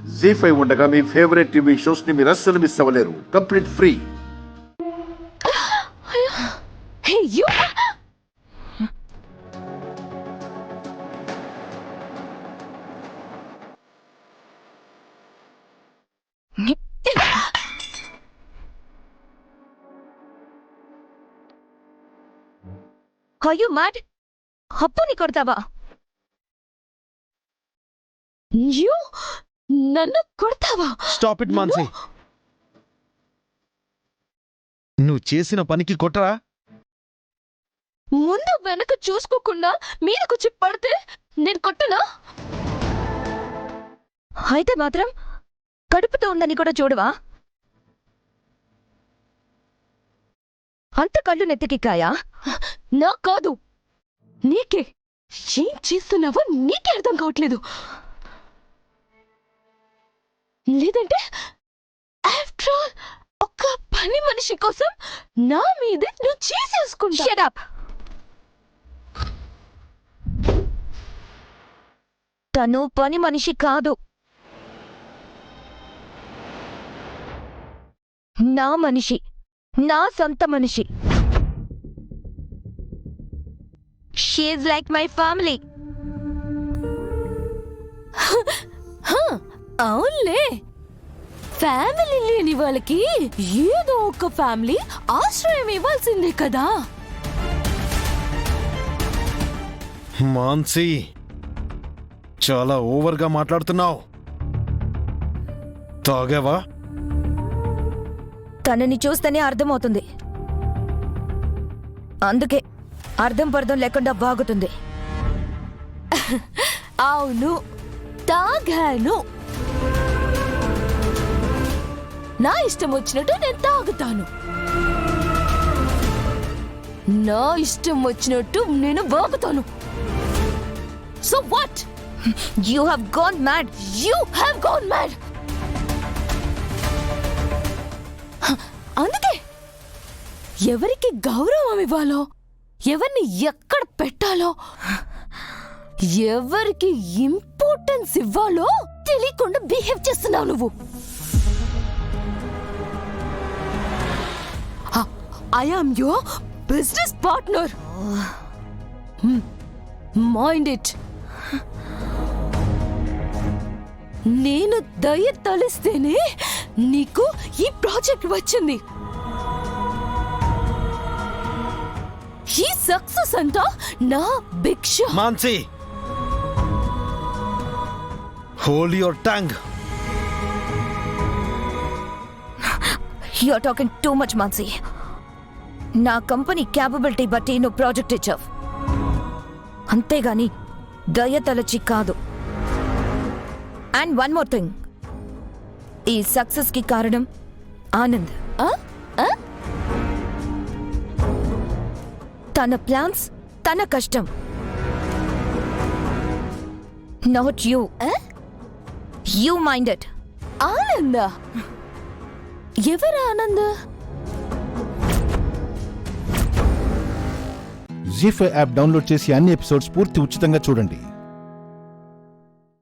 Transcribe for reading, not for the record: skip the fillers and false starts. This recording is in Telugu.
జీ5 ఉండగా మీ ఫేవరెట్ టీవీ షోస్ ని మీరు అస్సలు మిస్ అవ్వలేరు. Complete free. Hey, you! Are you mad? అప్పుని కొడతావా? You? నన్ను కొడతావా? Stop it Mansi. నువ్వు చేసిన పనికి కొట్టరా? ముందు వెనక చూసుకోకుండా మీదకొచ్చి పడితే నేను కొట్టనా? అయితే మాత్రం కడుపుతో ఉందని కూడా చూడవా? అంత కళ్ళు నెత్తికిక్కాయా? నా కాదు, నీకే. ఏం చేస్తున్నావో నీకే అర్థం కావట్లేదు. లేదంటే ఆఫ్టర్ ఆల్ ఒక పని మనిషి కోసం నా మీదే నువ్వు చేసేసుకుంటా. Shut up. తను పని మనిషి కాదు, నా మనిషి, నా సొంత మనిషి. She is like my family. అవునులే, ఫ్యామిలీ లేని వాళ్ళకి ఏదో ఒక ఫ్యామిలీ ఆశ్రయం ఇవ్వాల్సిందే కదా. మాన్సి, చాలా ఓవర్గా మాట్లాడుతున్నావు. తాగావా? తనని చూస్తేనే అర్థమవుతుంది, అందుకే అర్థం పర్థం లేకుండా బాగుతుంది. అవును, తాగాను. నా ఇష్టం వచ్చినట్టు నేను తాగుతాను, నా ఇష్టం వచ్చినట్టు నేను బాగుతాను. So what? You have gone mad. You have gone mad. అందుకే ఎవరికి గౌరవం ఇవ్వాలో, ఎవరిని ఎక్కడ పెట్టాలో, ఎవరికి ఇంపార్టెన్స్ ఇవ్వాలో తెలియకుండా బిహేవ్ చేస్తున్నావు నువ్వు. I am your business partner. Mind it. నేను దయ తలిస్తేనే నీకు ఈ ప్రాజెక్ట్ వచ్చింది. ఈ సక్సెస్ అంతా నా భిక్ష. Mansi, hold your tongue. You are talking too much, Mansi. నా కంపెనీ క్యాపబిలిటీ బట్టి నువ్వు ప్రాజెక్ట్ ఇచ్చావు, అంతేగాని దయ తలచి కాదు. అండ్ వన్ మోర్ థింగ్, ఈ సక్సెస్ కి కారణం ఆనంద్. తన ప్లాన్స్, తన కష్టం. Not you. You minded. Anand? ఎవరు ఆనంద్? జీ5 యాప్ డౌన్లోడ్ చేసి అన్ని ఎపిసోడ్స్ పూర్తి ఉచితంగా చూడండి.